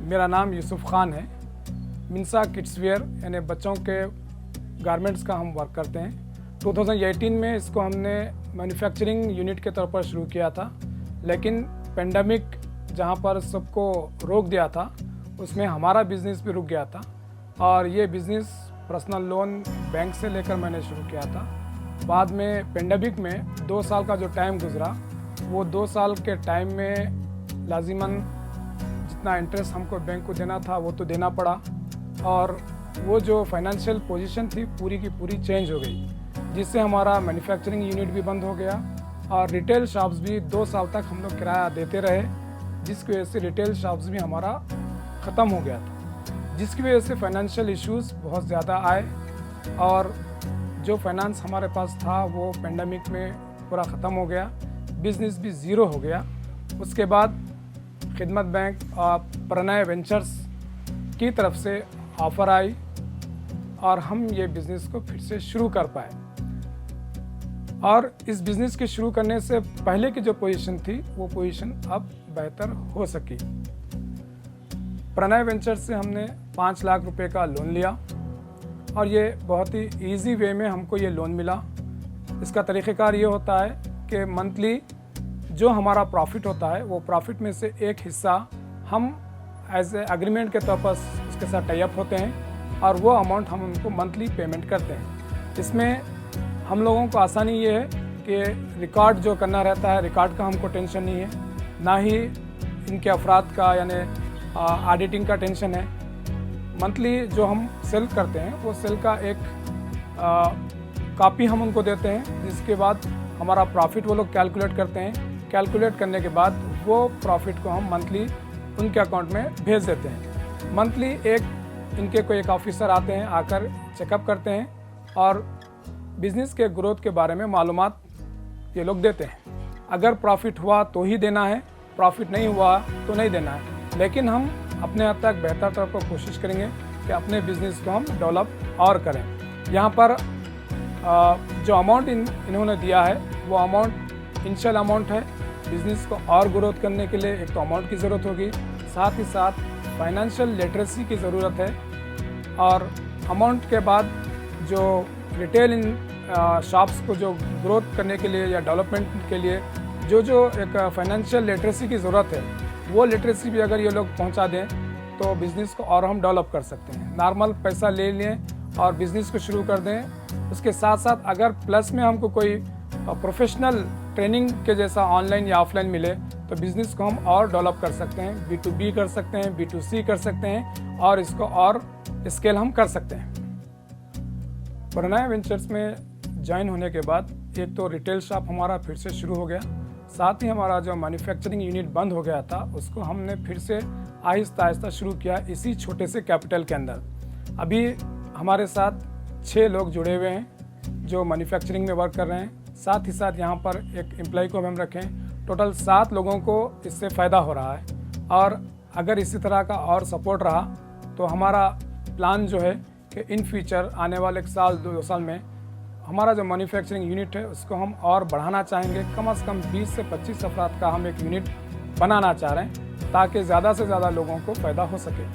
मेरा नाम यूसुफ खान है। मिन्सा किड्स वेयर यानी बच्चों के गारमेंट्स का हम वर्क करते हैं। 2018 में इसको हमने मैन्युफैक्चरिंग यूनिट के तौर पर शुरू किया था, लेकिन पेंडेमिक जहां पर सबको रोक दिया था उसमें हमारा बिज़नेस भी रुक गया था और ये बिज़नेस पर्सनल लोन बैंक से लेकर मैंने शुरू किया था। बाद में पेंडेमिक में 2 साल का जो टाइम गुजरा, वो 2 साल के टाइम में लाजिमन जितना इंटरेस्ट हमको बैंक को देना था वो तो देना पड़ा और वो जो फाइनेंशियल पोजीशन थी पूरी की पूरी चेंज हो गई, जिससे हमारा मैन्युफैक्चरिंग यूनिट भी बंद हो गया और रिटेल शॉप्स भी 2 साल तक हम लोग किराया देते रहे, जिसकी वजह से रिटेल शॉप्स भी हमारा ख़त्म हो गया था, जिसकी वजह से फाइनेंशियल इश्यूज़ बहुत ज़्यादा आए और जो फाइनेंस हमारे पास था वो पेंडेमिक में पूरा ख़त्म हो गया, बिज़नेस भी ज़ीरो हो गया। उसके बाद खिदमत बैंक और प्रणय वेंचर्स की तरफ से ऑफ़र आई और हम ये बिज़नेस को फिर से शुरू कर पाए। और इस बिज़नेस के शुरू करने से पहले की जो पोजीशन थी वो पोजीशन अब बेहतर हो सकी। प्रणय वेंचर्स से हमने 5 लाख रुपए का लोन लिया और ये बहुत ही इजी वे में हमको ये लोन मिला। इसका तरीक़ेकार ये होता है कि मंथली जो हमारा प्रॉफिट होता है वो प्रॉफिट में से एक हिस्सा हम एज ए एग्रीमेंट के तौर पर उसके साथ टाई अप होते हैं और वो अमाउंट हम उनको मंथली पेमेंट करते हैं। इसमें हम लोगों को आसानी ये है कि रिकॉर्ड जो करना रहता है, रिकॉर्ड का हमको टेंशन नहीं है, ना ही इनके अफराद का यानी ऑडिटिंग का टेंशन है। मंथली जो हम सेल करते हैं वो सेल का एक कॉपी हम उनको देते हैं, जिसके बाद हमारा प्रॉफिट वो लोग कैलकुलेट करते हैं। कैलकुलेट करने के बाद वो प्रॉफिट को हम मंथली उनके अकाउंट में भेज देते हैं। मंथली इनके कोई एक ऑफिसर आते हैं, आकर चेकअप करते हैं और बिज़नेस के ग्रोथ के बारे में मालूमात ये लोग देते हैं। अगर प्रॉफिट हुआ तो ही देना है, प्रॉफिट नहीं हुआ तो नहीं देना है, लेकिन हम अपने हद तक बेहतर तौर पर कोशिश करेंगे कि अपने बिज़नेस को हम डेवलप और करें। यहाँ पर जो अमाउंट इन्होंने दिया है वो अमाउंट इनिशियल अमाउंट है। बिज़नेस को और ग्रोथ करने के लिए एक तो अमाउंट की ज़रूरत होगी, साथ ही साथ फाइनेंशियल लिटरेसी की ज़रूरत है और अमाउंट के बाद जो रिटेल शॉप्स को जो ग्रोथ करने के लिए या डेवलपमेंट के लिए जो एक फाइनेंशियल लिटरेसी की ज़रूरत है वो लिटरेसी भी अगर ये लोग पहुंचा दें तो बिज़नेस को और हम डेवलप कर सकते हैं। नॉर्मल पैसा ले लें और बिज़नेस को शुरू कर दें। उसके साथ साथ अगर प्लस में हमको कोई प्रोफेशनल ट्रेनिंग के जैसा ऑनलाइन या ऑफलाइन मिले तो बिज़नेस को हम और डेवलप कर सकते हैं, B2B कर सकते हैं, B2C कर सकते हैं और इसको और स्केल हम कर सकते हैं। प्रणय वेंचर्स में ज्वाइन होने के बाद एक तो रिटेल शॉप हमारा फिर से शुरू हो गया, साथ ही हमारा जो मैन्युफैक्चरिंग यूनिट बंद हो गया था उसको हमने फिर से आहिस्ता आहिस्ता शुरू किया इसी छोटे से कैपिटल के अंदर। अभी हमारे साथ 6 लोग जुड़े हुए हैं जो मैन्युफैक्चरिंग में वर्क कर रहे हैं। साथ ही साथ यहाँ पर एक एम्प्लॉय को हम रखें, टोटल 7 लोगों को इससे फ़ायदा हो रहा है और अगर इसी तरह का और सपोर्ट रहा तो हमारा प्लान जो है कि इन फ्यूचर आने वाले 1 साल 2 साल में हमारा जो मैन्युफैक्चरिंग यूनिट है उसको हम और बढ़ाना चाहेंगे। कम से कम 20 से 25 अफराद का हम एक यूनिट बनाना चाह रहे हैं ताकि ज़्यादा से ज़्यादा लोगों को फ़ायदा हो सके।